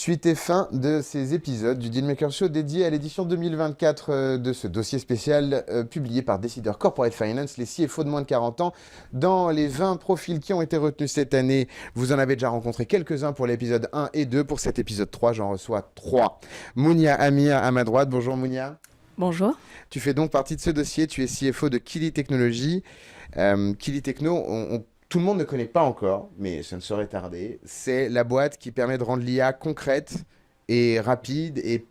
Suite et fin de ces épisodes du Dealmaker Show dédié à l'édition 2024 de ce dossier spécial publié par Décideur Corporate Finance, les CFO de moins de 40 ans. Dans les 20 profils qui ont été retenus cette année, vous en avez déjà rencontré quelques-uns pour l'épisode 1 et 2. Pour cet épisode 3, j'en reçois 3. Mounia Amir à ma droite. Bonjour Mounia. Bonjour. Tu fais donc partie de ce dossier. Tu es CFO de Kili Technologies. Kili Techno, tout le monde ne connaît pas encore, mais ça ne saurait tarder. C'est la boîte qui permet de rendre l'IA concrète et rapide et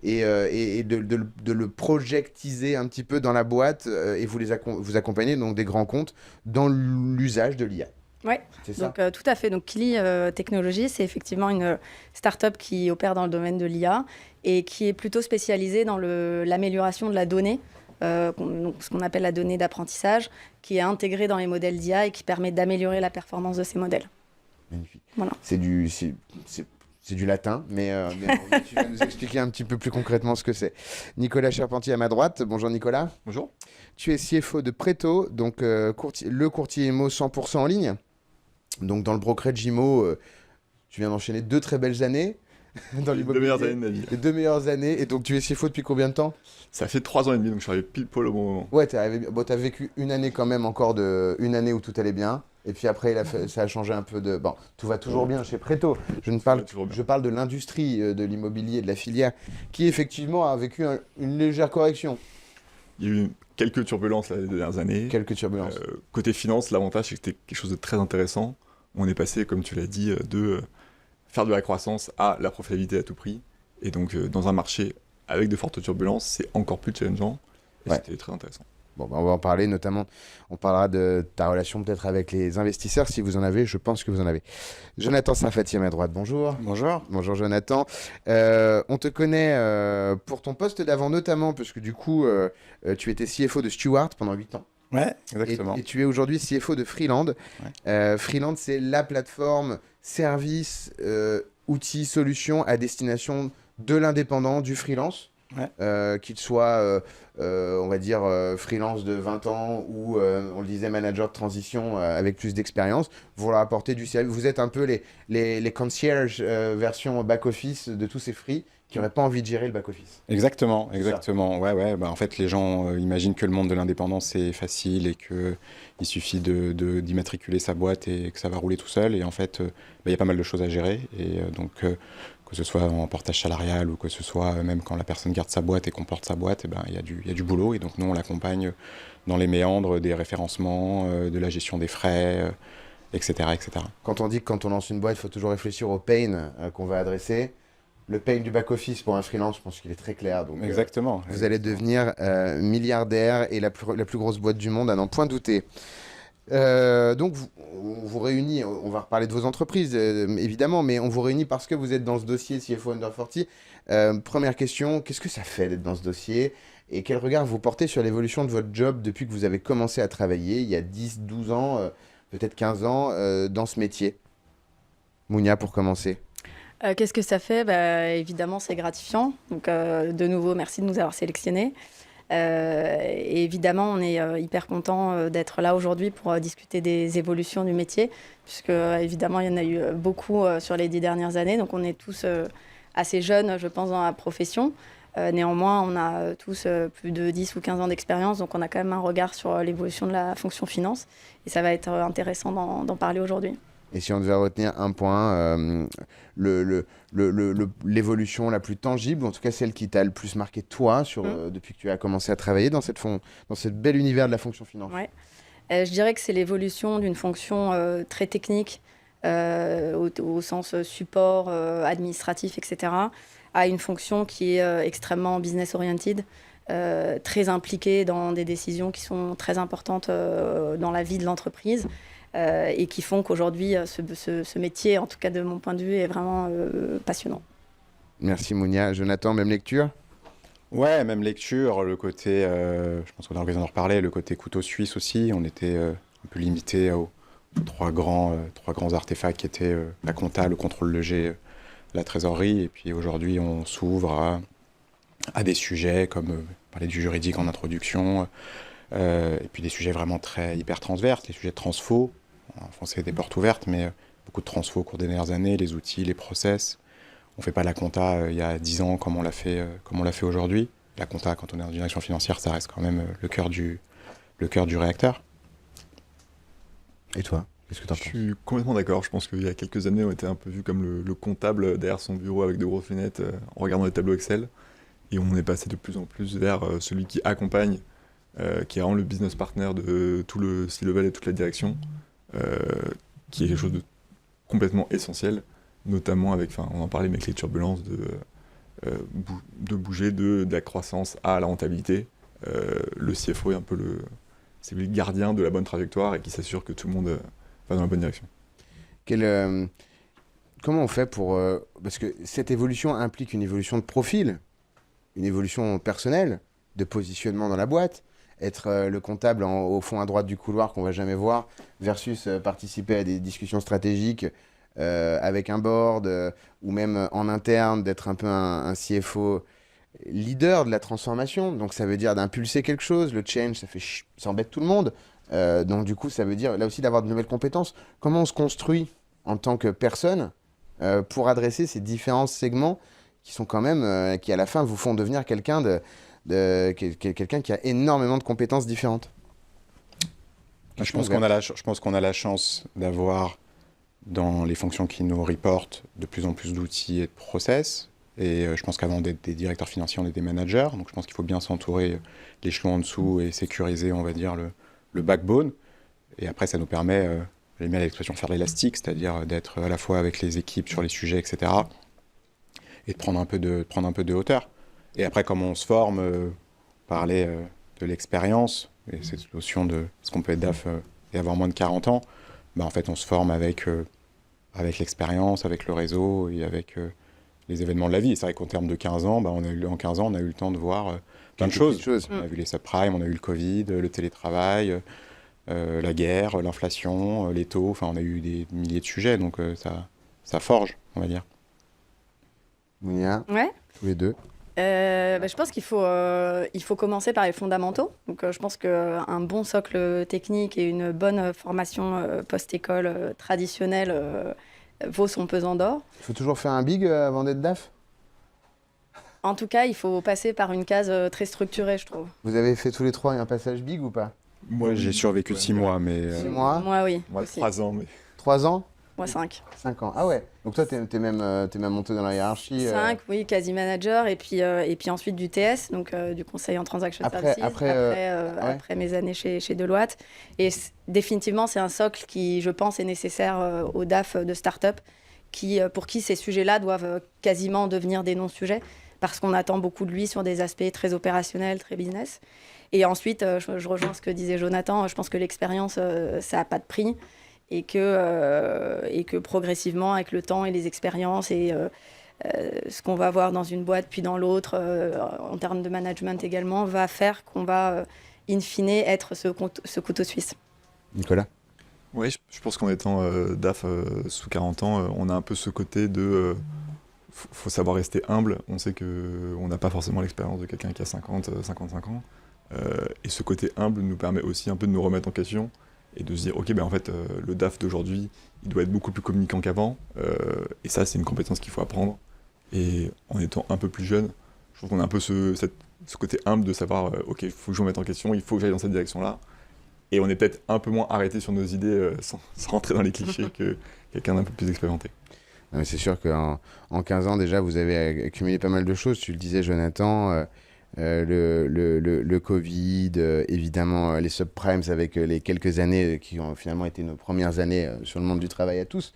de le projectiser un petit peu dans la boîte et vous accompagnez donc des grands comptes dans l'usage de l'IA. Oui, donc tout à fait. Donc Kili Technologies, c'est effectivement une start-up qui opère dans le domaine de l'IA et qui est plutôt spécialisée dans l'amélioration de la donnée. Donc ce qu'on appelle la donnée d'apprentissage, qui est intégrée dans les modèles d'IA et qui permet d'améliorer la performance de ces modèles. Magnifique. Voilà. C'est du latin, mais tu vas nous expliquer un petit peu plus concrètement ce que c'est. Nicolas Charpentier à ma droite. Bonjour Nicolas. Bonjour. Tu es CFO de Preto, donc le courtier IMO 100% en ligne. Donc dans le brokerage IMO, tu viens d'enchaîner 2 très belles années. Dans les 2 meilleures années de ma vie. Les 2 meilleures années. Et donc, tu es CFO depuis combien de temps? Ça fait 3 ans et demi, donc je suis arrivé pile poil au bon moment. Ouais, t'as vécu une année quand même encore une année où tout allait bien. Et puis après, ça a changé un peu de... Bon, tout va toujours bien chez Preto. Je parle de l'industrie de l'immobilier, de la filière, qui effectivement a vécu une légère correction. Il y a eu quelques turbulences les dernières années. Quelques turbulences. Côté finance, l'avantage, c'est que c'était quelque chose de très intéressant. On est passé, comme tu l'as dit, de faire de la croissance à la profitabilité à tout prix. Et donc, dans un marché avec de fortes turbulences, c'est encore plus challengeant. Et c'était très intéressant. Bon, on va en parler, notamment, on parlera de ta relation peut-être avec les investisseurs, si vous en avez, je pense que vous en avez. Jonathan Sarfati à ma droite, bonjour. Bonjour. Bonjour Jonathan. On te connaît pour ton poste d'avant notamment, parce que du coup, tu étais CFO de Stewart pendant 8 ans. Ouais, exactement. Et tu es aujourd'hui CFO de Freeland. Ouais. Freeland, c'est la plateforme, service, outils, solutions à destination de l'indépendant, du freelance. Ouais. Qu'il soit, on va dire, freelance de 20 ans ou, on le disait, manager de transition avec plus d'expérience, vous leur apportez du service. Vous êtes un peu les concierges version back-office de tous ces free qui n'auraient pas envie de gérer le back-office. Exactement. Ouais. Bah, en fait, les gens imaginent que le monde de l'indépendance, c'est facile et qu'il suffit d'immatriculer sa boîte et que ça va rouler tout seul. Et en fait, y a pas mal de choses à gérer. Et donc... que ce soit en portage salarial ou que ce soit même quand la personne garde sa boîte et qu'on porte sa boîte, il y a du boulot. Et donc nous, on l'accompagne dans les méandres des référencements, de la gestion des frais, etc., etc. Quand on dit que quand on lance une boîte, il faut toujours réfléchir au pain qu'on va adresser. Le pain du back-office pour un freelance, je pense qu'il est très clair. Donc, exactement. Vous allez devenir milliardaire et la plus grosse boîte du monde, à n'en point douter. Donc, on vous réunit, on va reparler de vos entreprises, évidemment, mais on vous réunit parce que vous êtes dans ce dossier CFO Under 40. Première question, qu'est-ce que ça fait d'être dans ce dossier? Et quel regard vous portez sur l'évolution de votre job depuis que vous avez commencé à travailler, il y a 10, 12 ans, peut-être 15 ans, dans ce métier? Mounia, pour commencer. Qu'est-ce que ça fait? Évidemment, c'est gratifiant. Donc, de nouveau, merci de nous avoir sélectionnés. Et évidemment, on est hyper content d'être là aujourd'hui pour discuter des évolutions du métier, puisque évidemment, il y en a eu beaucoup sur les 10 dernières années. Donc, on est tous assez jeunes, je pense, dans la profession. Néanmoins, on a tous plus de 10 ou 15 ans d'expérience, donc on a quand même un regard sur l'évolution de la fonction finance. Et ça va être intéressant d'en parler aujourd'hui. Et si on devait retenir un point, l'évolution la plus tangible, en tout cas celle qui t'a le plus marqué toi depuis que tu as commencé à travailler dans ce bel univers de la fonction finance. Ouais. Je dirais que c'est l'évolution d'une fonction très technique au sens support, administratif, etc., à une fonction qui est extrêmement business-oriented, très impliquée dans des décisions qui sont très importantes dans la vie de l'entreprise. Et qui font qu'aujourd'hui, ce métier, en tout cas de mon point de vue, est vraiment passionnant. Merci Mounia. Jonathan, même lecture? Ouais, même lecture. Le côté, je pense qu'on a l'occasion d'en reparler, le côté couteau suisse aussi. On était un peu limité aux trois grands artefacts qui étaient la compta, le contrôle léger, la trésorerie. Et puis aujourd'hui, on s'ouvre à des sujets comme parler du juridique en introduction, et puis des sujets vraiment hyper transverses, les sujets de transfo. En français, des portes ouvertes, mais beaucoup de transfo au cours des dernières années, les outils, les process. On fait pas la compta il y a 10 ans comme on l'a fait aujourd'hui. La compta, quand on est en direction financière, ça reste quand même le cœur du réacteur. Et toi, qu'est-ce que tu en Je penses? suis complètement d'accord. Je pense qu'il y a quelques années, on était un peu vu comme le comptable derrière son bureau avec de grosses lunettes en regardant les tableaux Excel. Et on est passé de plus en plus vers celui qui accompagne, qui est vraiment le business partner de tout le C-level et toute la direction, qui est quelque chose de complètement essentiel, notamment avec, on en parlait, mais avec les turbulences de bouger de la croissance à la rentabilité. Le CFO est un peu c'est lui le gardien de la bonne trajectoire et qui s'assure que tout le monde va dans la bonne direction. Comment on fait pour... parce que cette évolution implique une évolution de profil, une évolution personnelle, de positionnement dans la boîte, être le comptable au fond à droite du couloir qu'on va jamais voir, versus participer à des discussions stratégiques avec un board, ou même en interne, d'être un peu un CFO leader de la transformation. Donc ça veut dire d'impulser quelque chose, le change, ça embête tout le monde. Donc du coup, ça veut dire là aussi d'avoir de nouvelles compétences. Comment on se construit en tant que personne pour adresser ces différents segments qui sont quand même, qui à la fin vous font devenir quelqu'un quelqu'un qui a énormément de compétences différentes. Je pense qu'on a la chance d'avoir dans les fonctions qui nous reportent de plus en plus d'outils et de process. Et je pense qu'avant d'être des directeurs financiers, on est des managers. Donc je pense qu'il faut bien s'entourer l'échelon en dessous et sécuriser, on va dire, le backbone. Et après, ça nous permet, j'aime bien l'expression faire l'élastique, c'est-à-dire d'être à la fois avec les équipes sur les sujets, etc. Et de prendre un peu de hauteur. Et après, comme on se forme, parler de l'expérience, et cette notion de ce qu'on peut être DAF et avoir moins de 40 ans, bah, en fait, on se forme avec l'expérience, avec le réseau et avec les événements de la vie. Et c'est vrai qu'en termes de 15 ans, bah, en 15 ans, on a eu le temps de voir plein de choses. On a vu les subprimes, on a eu le Covid, le télétravail, la guerre, l'inflation, les taux. Enfin, on a eu des milliers de sujets, donc ça forge, on va dire. Mounia, Ouais. tous les deux. Je pense qu'il faut commencer par les fondamentaux. Donc, je pense qu'un bon socle technique et une bonne formation post-école traditionnelle vaut son pesant d'or. Il faut toujours faire un big avant d'être DAF? En tout cas, il faut passer par une case très structurée, je trouve. Vous avez fait tous les trois un passage big ou pas? Moi, j'ai survécu 6 mois, mais... 6 mois? Moi, oui. Moi, aussi. 3 ans, mais... 3 ans? Moi, 5. 5 ans. Ah ouais. Donc toi, t'es même monté dans la hiérarchie. 5, oui, quasi manager. Et puis ensuite du TS, donc du conseil en transaction services. Après mes années chez Deloitte. Et définitivement, c'est un socle qui, je pense, est nécessaire aux DAF de start-up, pour qui ces sujets-là doivent quasiment devenir des non-sujets, parce qu'on attend beaucoup de lui sur des aspects très opérationnels, très business. Et ensuite, je rejoins ce que disait Jonathan, je pense que l'expérience, ça n'a pas de prix. Et que progressivement, avec le temps et les expériences et ce qu'on va voir dans une boîte puis dans l'autre, en termes de management également, va faire qu'on va, in fine, être ce couteau suisse. Nicolas? Oui, je pense qu'en étant DAF sous 40 ans, on a un peu ce côté de... faut savoir rester humble. On sait qu'on n'a pas forcément l'expérience de quelqu'un qui a 50, 55 ans. Et ce côté humble nous permet aussi un peu de nous remettre en question et de se dire, ok, ben en fait, le DAF d'aujourd'hui, il doit être beaucoup plus communicant qu'avant. Et ça, c'est une compétence qu'il faut apprendre. Et en étant un peu plus jeune, je trouve qu'on a un peu ce côté humble de savoir, ok, il faut que je me mette en question, il faut que j'aille dans cette direction-là. Et on est peut-être un peu moins arrêté sur nos idées sans rentrer dans les clichés que quelqu'un d'un peu plus expérimenté. Non, mais c'est sûr qu'en 15 ans, déjà, vous avez accumulé pas mal de choses. Tu le disais, Jonathan, le Covid, évidemment, les subprimes avec les quelques années qui ont finalement été nos premières années sur le monde du travail à tous,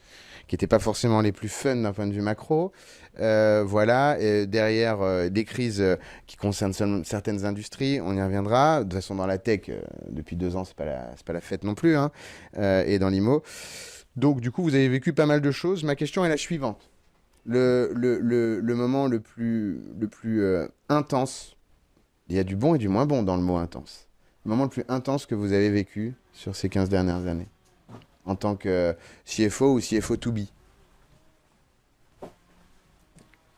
qui n'étaient pas forcément les plus fun d'un point de vue macro. Voilà, et derrière des crises qui concernent certaines industries, on y reviendra. De toute façon, dans la tech, depuis 2 ans, c'est pas la fête non plus, hein, et dans l'IMO. Donc, du coup, vous avez vécu pas mal de choses. Ma question est la suivante. Le moment le plus intense, il y a du bon et du moins bon dans le mot intense. Le moment le plus intense que vous avez vécu sur ces 15 dernières années, en tant que CFO ou CFO to be?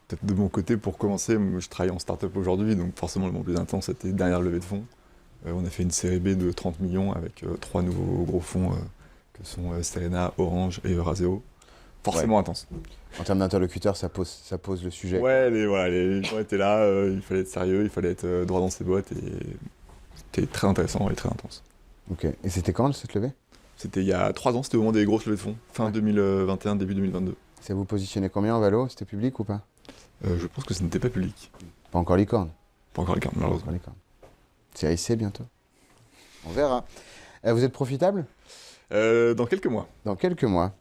Peut-être de mon côté, pour commencer, moi, je travaille en start-up aujourd'hui, donc forcément le moment le plus intense, c'était derrière le levée de fonds. On a fait une série B de 30 millions avec 3 nouveaux gros fonds que sont Serena, Orange et Euraseo. forcément intense. En termes d'interlocuteur, ça pose le sujet. Ouais, les gens étaient là, il fallait être sérieux, il fallait être droit dans ses bottes, et c'était très intéressant et très intense. Ok. Et c'était quand cette levée? C'était il y a 3 ans, c'était au moment des grosses levées de fonds, fin 2021, début 2022. Ça vous positionnait combien en Valo? C'était public ou pas? Je pense que ce n'était pas public. Pas encore licorne. Pas encore les cartes, malheureusement. Pas licorne. Série C bientôt. On verra. Vous êtes profitable? Dans quelques mois. Dans quelques mois.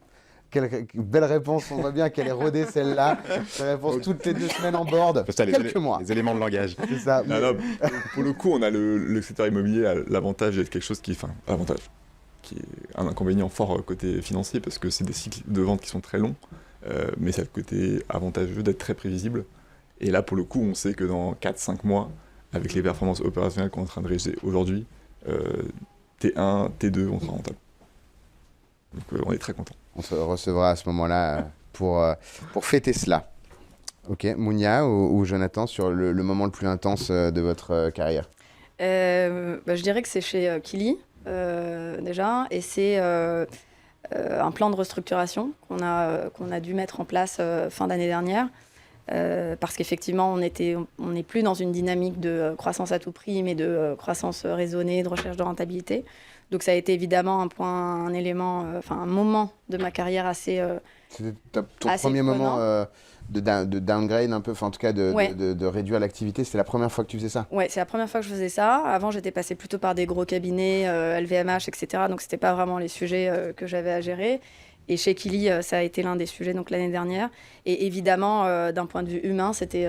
Quelle belle réponse, on voit bien qu'elle est rodée celle-là. Cette réponse toutes les 2 semaines en board. Ça, Quelques mois. Les éléments de langage. C'est ça. Non, pour le coup, on a le secteur immobilier a l'avantage d'être quelque chose qui est un inconvénient fort côté financier, parce que c'est des cycles de vente qui sont très longs, mais c'est le côté avantageux d'être très prévisible. Et là, pour le coup, on sait que dans 4-5 mois, avec les performances opérationnelles qu'on est en train de réaliser aujourd'hui, T1, T2, on sera rentable. Donc on est très content. On se recevra à ce moment-là pour fêter cela. Ok, Mounia ou Jonathan, sur le moment le plus intense de votre carrière? Je dirais que c'est chez Kili, déjà, et c'est un plan de restructuration qu'on a dû mettre en place fin d'année dernière, parce qu'effectivement, on n'est plus dans une dynamique de croissance à tout prix, mais de croissance raisonnée, de recherche de rentabilité. Donc ça a été évidemment un moment de ma carrière assez C'était ton assez premier prenant. moment de downgrade un peu, enfin en tout cas Ouais. de réduire l'activité. C'était la première fois que tu faisais ça? Ouais, c'est la première fois que je faisais ça. Avant, j'étais passée plutôt par des gros cabinets, LVMH, etc. Donc, c'était pas vraiment les sujets que j'avais à gérer. Et chez Kili, ça a été l'un des sujets donc l'année dernière. Et évidemment, d'un point de vue humain, c'était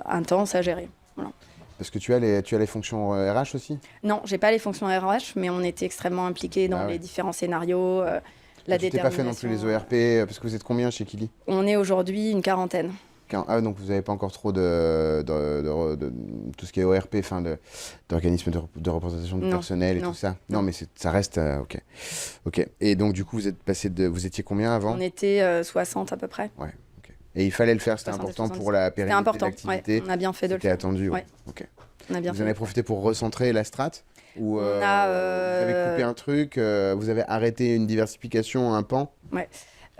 intense à gérer. Voilà. Parce que tu as les fonctions RH aussi? Non, j'ai pas les fonctions RH, mais on était extrêmement impliqués dans Ah ouais. les différents scénarios, la Tu t'es pas fait non plus les détermination. ORP, parce que vous êtes combien chez Kili? On est aujourd'hui une quarantaine. Ah, donc vous n'avez pas encore trop de tout ce qui est ORP, enfin d'organismes de représentation du Non, personnel et non, tout ça. non. Non, mais ça reste ok. Ok. Et donc du coup vous étiez combien avant? On était 60 à peu près. Ouais. Ok. Et il fallait le faire, c'était 60 et important 70. pour la C'était pérennité de important. l'activité. Ouais, on a bien fait de le C'était faire. attendu. Ouais. Ouais. Ok. On a bien Vous fait. en avez profité pour recentrer la strat? Ou On a, vous avez coupé un truc, vous avez arrêté une diversification, un pan?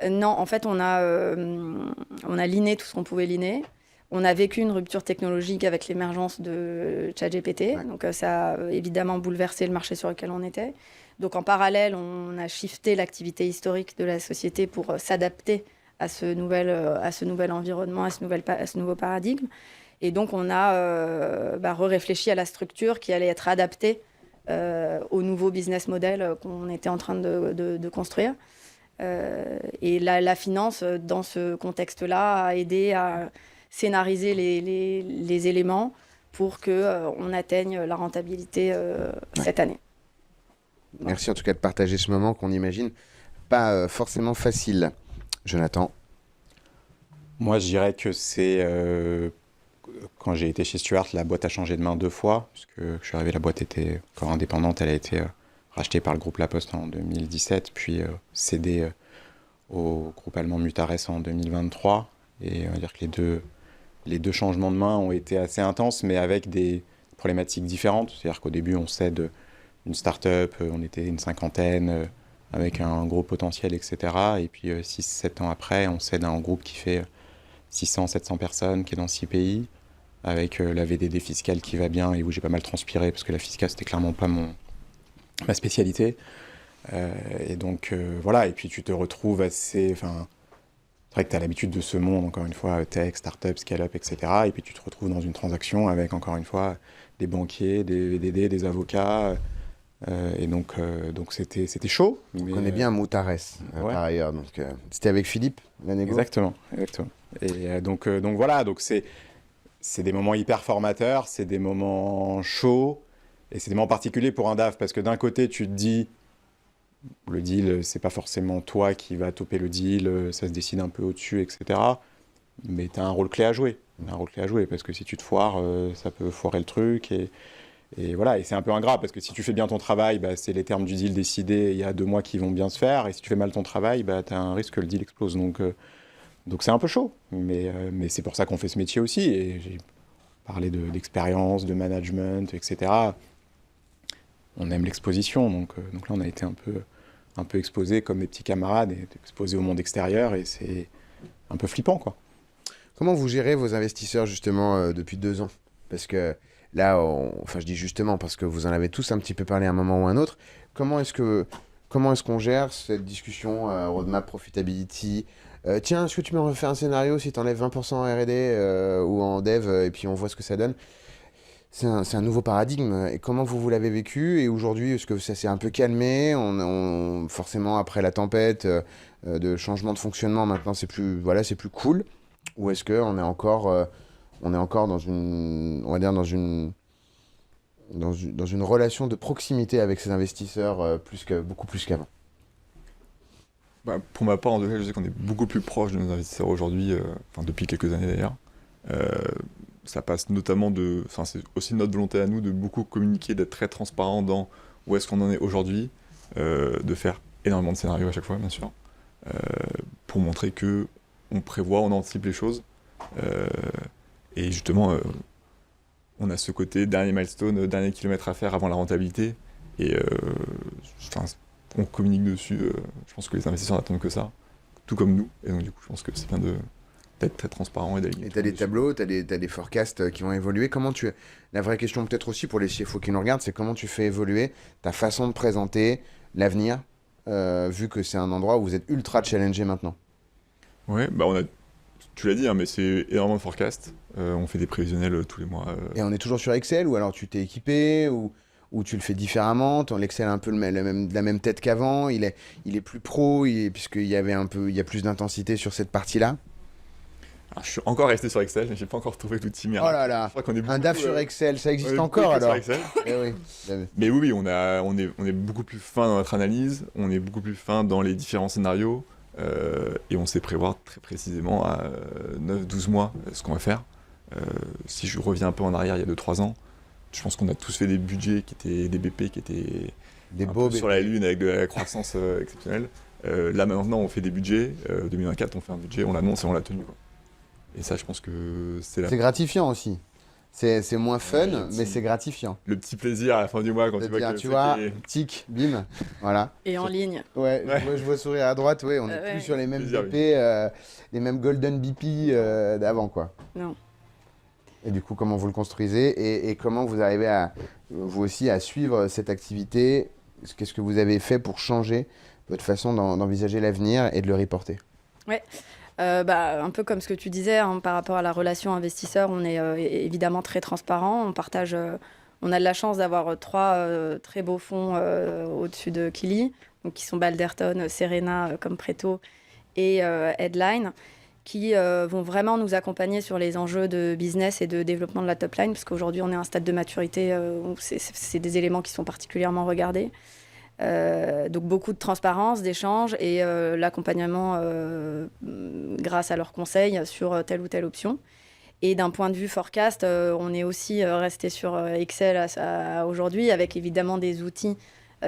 Non, en fait, on a liné tout ce qu'on pouvait liner. On a vécu une rupture technologique avec l'émergence de ChatGPT. Ouais. Donc, ça a évidemment bouleversé le marché sur lequel on était. Donc, en parallèle, on a shifté l'activité historique de la société pour s'adapter à ce nouvel environnement, à ce nouveau paradigme. Et donc, on a réfléchi à la structure qui allait être adaptée au nouveau business model qu'on était en train de construire. Et la finance, dans ce contexte-là, a aidé à scénariser les éléments pour qu'on atteigne la rentabilité cette année. Merci en tout cas de partager ce moment qu'on imagine pas forcément facile. Jonathan? Moi, je dirais que c'est quand j'ai été chez Stuart, la boîte a changé de main 2 fois, puisque je suis arrivé, la boîte était encore indépendante, elle a été rachetée par le groupe La Poste en 2017, puis cédée au groupe allemand Mutares en 2023. Et on va dire que les deux changements de main ont été assez intenses, mais avec des problématiques différentes. C'est-à-dire qu'au début, on cède une start-up, on était une cinquantaine, avec un gros potentiel, etc. Et puis 6-7 ans après, on cède à un groupe qui fait 600-700 personnes, qui est dans 6 pays, avec la VDD fiscale qui va bien et où j'ai pas mal transpiré, parce que la fiscale, c'était clairement pas ma spécialité. Et donc, voilà, et puis tu te retrouves assez... C'est vrai que tu as l'habitude de ce monde, encore une fois, tech, start-up, scale-up, etc. Et puis tu te retrouves dans une transaction avec, encore une fois, des banquiers, des VDD, des avocats. Et donc c'était chaud. On connaît bien Mutares, ouais. par ailleurs. Donc, c'était avec Philippe, la négo? Exactement. Et donc voilà, donc c'est des moments hyper formateurs, c'est des moments chauds, et c'est des moments particuliers pour un DAF, parce que d'un côté, tu te dis, le deal, c'est pas forcément toi qui va toper le deal, ça se décide un peu au-dessus, etc. Mais tu as un rôle clé à jouer. Parce que si tu te foires, ça peut foirer le truc. Et voilà, et c'est un peu ingrat, parce que si tu fais bien ton travail, c'est les termes du deal décidés, il y a 2 mois qui vont bien se faire, et si tu fais mal ton travail, tu as un risque que le deal explose. Donc c'est un peu chaud, mais c'est pour ça qu'on fait ce métier aussi. Et j'ai parlé d'expérience, de management, etc. On aime l'exposition, donc là on a été un un peu exposés comme mes petits camarades, et exposés au monde extérieur, et c'est un peu flippant, quoi. Comment vous gérez vos investisseurs justement depuis 2 ans? Parce que là, enfin je dis justement parce que vous en avez tous un petit peu parlé à un moment ou un autre. Comment est-ce qu'on gère cette discussion roadmap profitability? Tiens, est-ce que tu me refais un scénario si tu enlèves 20% en R&D ou en dev et puis on voit ce que ça donne? C'est un nouveau paradigme. Et comment vous l'avez vécu? Et aujourd'hui, est-ce que ça s'est un peu calmé? Forcément, après la tempête de changement de fonctionnement, maintenant c'est plus cool. Ou est-ce qu'on est encore dans une, on va dire dans une relation de proximité avec ces investisseurs beaucoup plus qu'avant? Bah, pour ma part, en tout cas, je sais qu'on est beaucoup plus proche de nos investisseurs aujourd'hui, depuis quelques années d'ailleurs. Ça passe notamment c'est aussi notre volonté à nous de beaucoup communiquer, d'être très transparent dans où est-ce qu'on en est aujourd'hui, de faire énormément de scénarios à chaque fois, bien sûr, pour montrer que on prévoit, on anticipe les choses, et justement, on a ce côté dernier milestone, dernier kilomètre à faire avant la rentabilité, et on communique dessus. Je pense que les investisseurs n'attendent que ça, tout comme nous, et donc du coup, je pense que c'est bien d'être très transparent et d'aligner. Et tu as des tableaux, tu as des forecasts qui vont évoluer. La vraie question peut-être aussi pour les CFO qui nous regardent, c'est comment tu fais évoluer ta façon de présenter l'avenir, vu que c'est un endroit où vous êtes ultra challengé maintenant. Ouais, bah tu l'as dit, hein, mais c'est énormément de forecasts. On fait des prévisionnels tous les mois. Et on est toujours sur Excel, ou alors tu t'es équipé, ou tu le fais différemment, l'Excel a un peu la même tête qu'avant, il est plus pro, puisqu'il y a plus d'intensité sur cette partie-là. Alors, je suis encore resté sur Excel, mais j'ai pas encore trouvé l'outil miracle. Oh là là, un DAF sur Excel, ça existe encore alors? Sur Excel. Oui. Mais oui, on est beaucoup plus fin dans notre analyse, on est beaucoup plus fin dans les différents scénarios, et on sait prévoir très précisément à 9-12 mois ce qu'on va faire. Si je reviens un peu en arrière, il y a 2-3 ans, je pense qu'on a tous fait des budgets qui étaient des BP qui étaient des beaux sur la lune avec de la croissance exceptionnelle. Là maintenant, on fait des budgets. 2024, on fait un budget, on l'annonce et on l'a tenu, quoi. Et ça, je pense que c'est gratifiant aussi. C'est moins fun, mais c'est gratifiant. Le petit plaisir à la fin du mois quand tu vois que tu vois, tic, bim, voilà. Et en ligne. Ouais. Je vois sourire à droite, on n'est plus sur les mêmes BP, les mêmes Golden BP d'avant, quoi. Non. Et du coup, comment vous le construisez et comment vous arrivez vous aussi à suivre cette activité? Qu'est-ce que vous avez fait pour changer votre façon d'envisager l'avenir et de le reporter? Ouais. Un peu comme ce que tu disais, hein, par rapport à la relation investisseur, on est évidemment très transparent. On a de la chance d'avoir 3 très beaux fonds au-dessus de Kili, donc qui sont Balderton, Serena comme Preto et Headline, qui vont vraiment nous accompagner sur les enjeux de business et de développement de la top line, parce qu'aujourd'hui on est à un stade de maturité où c'est des éléments qui sont particulièrement regardés. Donc beaucoup de transparence, d'échange et l'accompagnement grâce à leurs conseils sur telle ou telle option. Et d'un point de vue forecast, on est aussi resté sur Excel aujourd'hui, avec évidemment des outils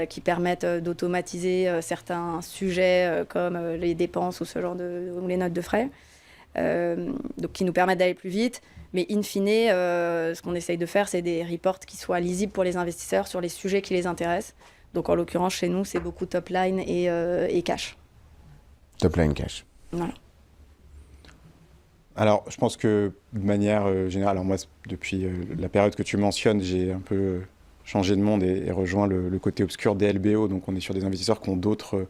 qui permettent d'automatiser certains sujets comme les dépenses ou ou les notes de frais, donc qui nous permettent d'aller plus vite. Mais in fine, ce qu'on essaye de faire, c'est des reports qui soient lisibles pour les investisseurs sur les sujets qui les intéressent. Donc en l'occurrence, chez nous, c'est beaucoup top line et cash. Top line cash. Voilà. Alors, je pense que de manière générale, alors moi, depuis la période que tu mentionnes, j'ai un peu changé de monde et rejoint le côté obscur des LBO. Donc on est sur des investisseurs qui ont d'autres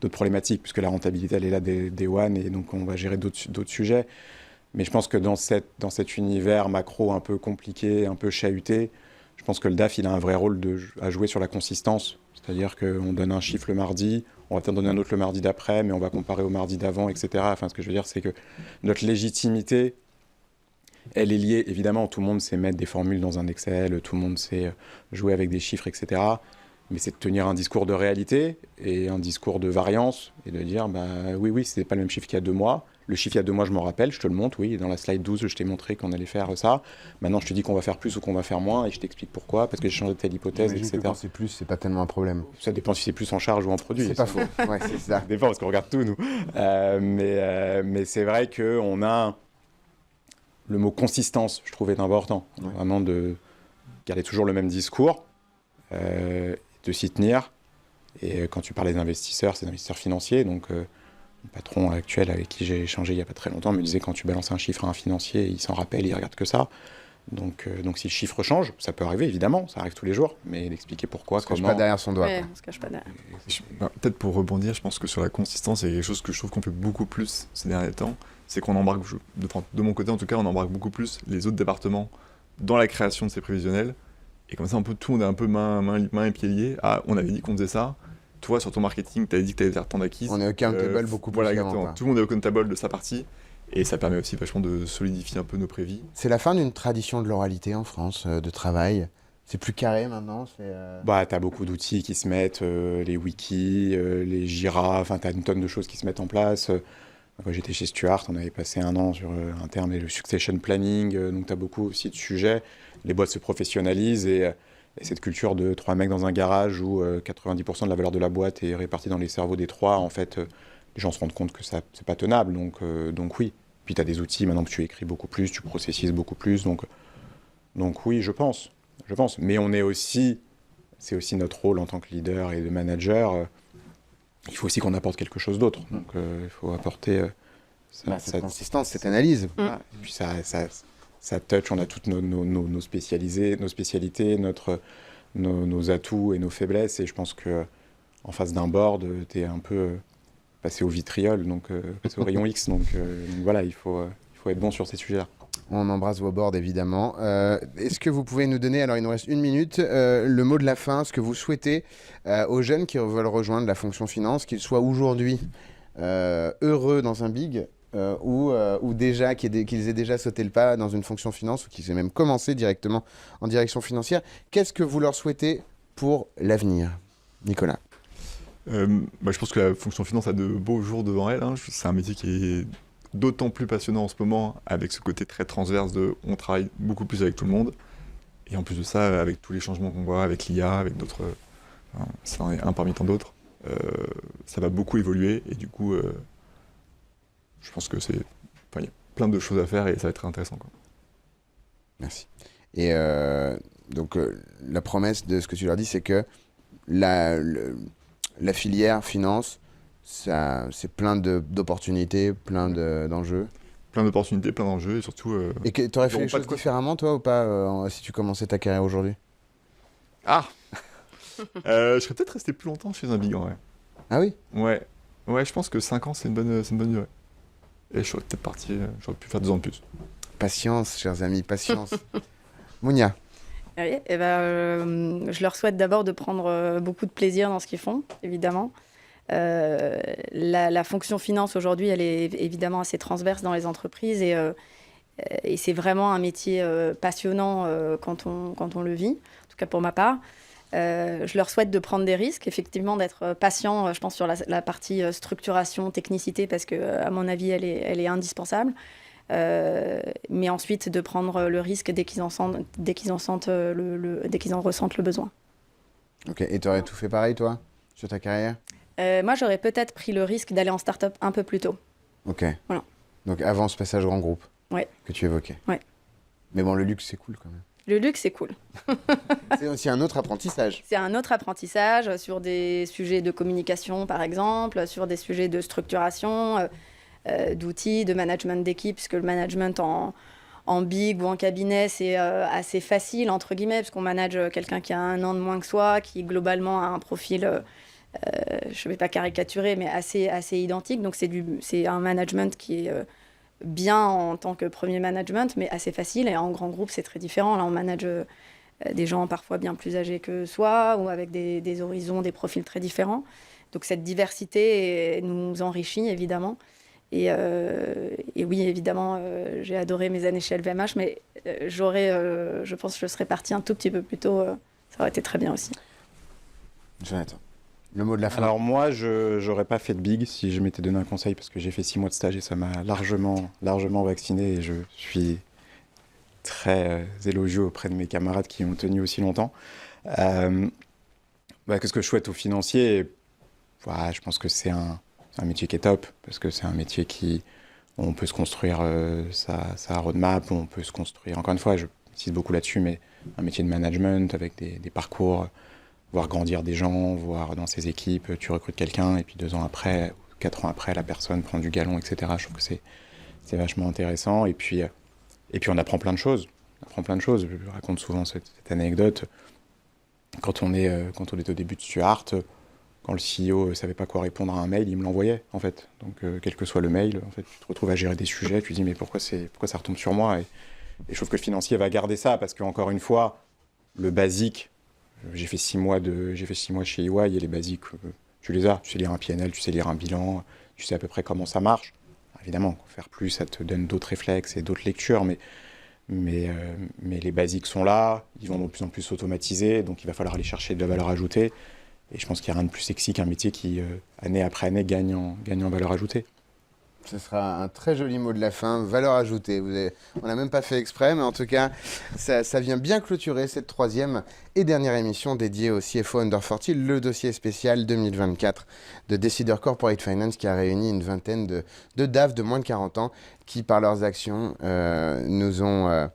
problématiques, puisque la rentabilité, elle est là day one, et donc on va gérer d'autres sujets. Mais je pense que dans cet univers macro un peu compliqué, un peu chahuté, je pense que le DAF, il a un vrai rôle à jouer sur la consistance. C'est-à-dire qu'on donne un chiffre le mardi, on va peut-être donner un autre le mardi d'après, mais on va comparer au mardi d'avant, etc. Enfin, ce que je veux dire, c'est que notre légitimité, elle est liée, évidemment, tout le monde sait mettre des formules dans un Excel, tout le monde sait jouer avec des chiffres, etc. Mais c'est de tenir un discours de réalité et un discours de variance et de dire, oui, c'est pas le même chiffre qu'il y a 2 mois. Le chiffre il y a 2 mois, je m'en rappelle, je te le montre, oui, dans la slide 12, je t'ai montré qu'on allait faire ça. Maintenant, je te dis qu'on va faire plus ou qu'on va faire moins, et je t'explique pourquoi, parce que j'ai changé de telle hypothèse, etc. Quand c'est plus, c'est pas tellement un problème. Ça dépend si c'est plus en charge ou en produit. C'est pas faux, ouais, c'est ça. Ça dépend, parce qu'on regarde tout, nous. Mais c'est vrai qu'on a... Le mot consistance, je trouve, est important. Ouais. Vraiment de garder toujours le même discours, de s'y tenir, Et quand tu parlais d'investisseurs, c'est des investisseurs financiers. Donc, le patron actuel avec qui j'ai échangé il n'y a pas très longtemps me disait quand tu balances un chiffre à un financier, il s'en rappelle, il regarde que ça. Donc si le chiffre change, ça peut arriver évidemment, ça arrive tous les jours, mais d'expliquer pourquoi, On se cache comment. pas derrière son doigt. Ouais, quoi. on se cache pas derrière. Peut-être pour rebondir, je pense que sur la consistance, il y a quelque chose que je trouve qu'on fait beaucoup plus ces derniers temps, c'est qu'on embarque, de mon côté en tout cas, on embarque beaucoup plus les autres départements dans la création de ces prévisionnels. Et comme ça, tout le monde est un peu main et pieds liés. Ah, on avait dit qu'on faisait ça. Toi, sur ton marketing, tu avais dit que tu allais faire tant d'acquises. On est accountable beaucoup plus Voilà, qu'avant, exactement. quoi. Tout le monde est accountable de sa partie. Et ça permet aussi vachement de solidifier un peu nos prévis. C'est la fin d'une tradition de l'oralité en France, de travail. C'est plus carré maintenant. Bah, t'as beaucoup d'outils qui se mettent, les wikis, les Jira, enfin t'as une tonne de choses qui se mettent en place. Quand j'étais chez Stuart, on avait passé 1 an sur un terme, le succession planning, donc t'as beaucoup aussi de sujets. Les boîtes se professionnalisent et cette culture de 3 mecs dans un garage où 90% de la valeur de la boîte est répartie dans les cerveaux des 3, en fait, les gens se rendent compte que ça, c'est pas tenable, donc oui. Puis tu as des outils, maintenant que tu écris beaucoup plus, tu processises beaucoup plus, donc oui, je pense. Mais c'est aussi notre rôle en tant que leader et de manager, il faut aussi qu'on apporte quelque chose d'autre, donc il faut apporter cette consistance, cette analyse. Voilà. Et puis ça touch, on a toutes nos spécialités, nos atouts et nos faiblesses, et je pense que en face d'un board, tu es un peu passé au vitriol, donc passé au rayon X, donc voilà, il faut être bon sur ces sujets-là. On embrasse vos boards, évidemment. Est-ce que vous pouvez nous donner, alors il nous reste 1 minute, le mot de la fin, ce que vous souhaitez aux jeunes qui veulent rejoindre la fonction finance, qu'ils soient aujourd'hui heureux dans un big ou déjà qu'ils aient déjà sauté le pas dans une fonction finance ou qu'ils aient même commencé directement en direction financière. Qu'est-ce que vous leur souhaitez pour l'avenir, Nicolas? Je pense que la fonction finance a de beaux jours devant elle. C'est un métier qui est d'autant plus passionnant en ce moment, avec ce côté très transverse de on travaille beaucoup plus avec tout le monde. Et en plus de ça, avec tous les changements qu'on voit, avec l'IA, avec d'autres... ça en est un parmi tant d'autres. Ça va beaucoup évoluer et du coup, je pense que il y a plein de choses à faire et ça va être très intéressant, quoi. Merci. Et donc, la promesse de ce que tu leur dis, c'est que la filière finance, c'est plein d'opportunités, plein d'enjeux. Plein d'opportunités, plein d'enjeux et surtout... Et tu aurais fait les pas de choses quoi- différemment, toi, ou pas, si tu commençais ta carrière aujourd'hui? Ah Je serais peut-être resté plus longtemps chez un big, en vrai. Ah oui? Ouais, je pense que 5 ans, c'est une bonne durée. Et je serais peut-être parti, j'aurais pu faire 2 ans de plus. Patience, chers amis, patience. Mounia. Oui, je leur souhaite d'abord de prendre beaucoup de plaisir dans ce qu'ils font, évidemment. La fonction finance aujourd'hui, elle est évidemment assez transverse dans les entreprises et c'est vraiment un métier passionnant quand on le vit, en tout cas pour ma part. Je leur souhaite de prendre des risques, effectivement d'être patient, je pense, sur la partie structuration, technicité, parce que à mon avis, elle est indispensable. Mais ensuite de prendre le risque dès qu'ils en ressentent le besoin. Ok, et tu aurais tout fait pareil, toi, sur ta carrière? Moi, j'aurais peut-être pris le risque d'aller en start-up un peu plus tôt. Ok. Voilà. Donc avant ce passage grand groupe que tu évoquais. Ouais. Mais bon, le luxe, c'est cool quand même. Le luxe, c'est cool. C'est aussi un autre apprentissage. C'est un autre apprentissage sur des sujets de communication, par exemple, sur des sujets de structuration, d'outils, de management d'équipe, puisque le management en big ou en cabinet, c'est assez facile, entre guillemets, parce qu'on manage quelqu'un qui a 1 an de moins que soi, qui globalement a un profil, je ne vais pas caricaturer, mais assez identique. Donc c'est un management qui est bien en tant que premier management, mais assez facile. Et en grand groupe, c'est très différent. Là, on manage des gens parfois bien plus âgés que soi, ou avec des horizons, des profils très différents. Donc cette diversité nous enrichit, évidemment. Et oui, évidemment, j'ai adoré mes années chez LVMH, mais je pense que je serais partie un tout petit peu plus tôt. Ça aurait été très bien aussi. Jonathan, le mot de la fin. Alors moi, je n'aurais pas fait de big si je m'étais donné un conseil, parce que j'ai fait 6 mois de stage et ça m'a largement vacciné, et je suis très élogieux auprès de mes camarades qui ont tenu aussi longtemps. Qu'est-ce que je souhaite aux financiers? Je pense que c'est un métier qui est top, parce que c'est un métier où on peut se construire sa roadmap, où on peut se construire, encore une fois, je insiste beaucoup là-dessus, mais un métier de management avec des parcours voir grandir des gens, voir dans ses équipes, tu recrutes quelqu'un et puis 2 ans après, 4 ans après, la personne prend du galon, etc. Je trouve que c'est vachement intéressant. Et puis on apprend plein de choses. Je raconte souvent cette anecdote. Quand on est au début de Stuart, quand le CEO ne savait pas quoi répondre à un mail, il me l'envoyait, en fait. Donc, quel que soit le mail, en fait, tu te retrouves à gérer des sujets, tu te dis, mais pourquoi ça retombe sur moi et je trouve que le financier va garder ça, parce qu'encore une fois, le basique, j'ai fait 6 mois chez EY, et les basiques, tu les as. Tu sais lire un PNL, tu sais lire un bilan, tu sais à peu près comment ça marche. Évidemment, faire plus, ça te donne d'autres réflexes et d'autres lectures, mais les basiques sont là, ils vont de plus en plus s'automatiser, donc il va falloir aller chercher de la valeur ajoutée. Et je pense qu'il n'y a rien de plus sexy qu'un métier qui, année après année, gagne en valeur ajoutée. Ce sera un très joli mot de la fin, valeur ajoutée. On n'a même pas fait exprès, mais en tout cas, ça vient bien clôturer cette 3e et dernière émission dédiée au CFO Under 40, le dossier spécial 2024 de Decider Corporate Finance, qui a réuni une vingtaine de DAF de moins de 40 ans qui, par leurs actions, nous ont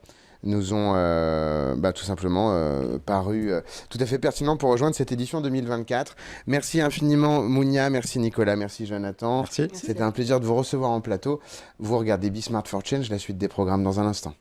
tout simplement paru tout à fait pertinent pour rejoindre cette édition 2024. Merci infiniment Mounia, merci Nicolas, merci Jonathan. Merci. C'était un plaisir de vous recevoir en plateau. Vous regardez Be Smart for Change, la suite des programmes dans un instant.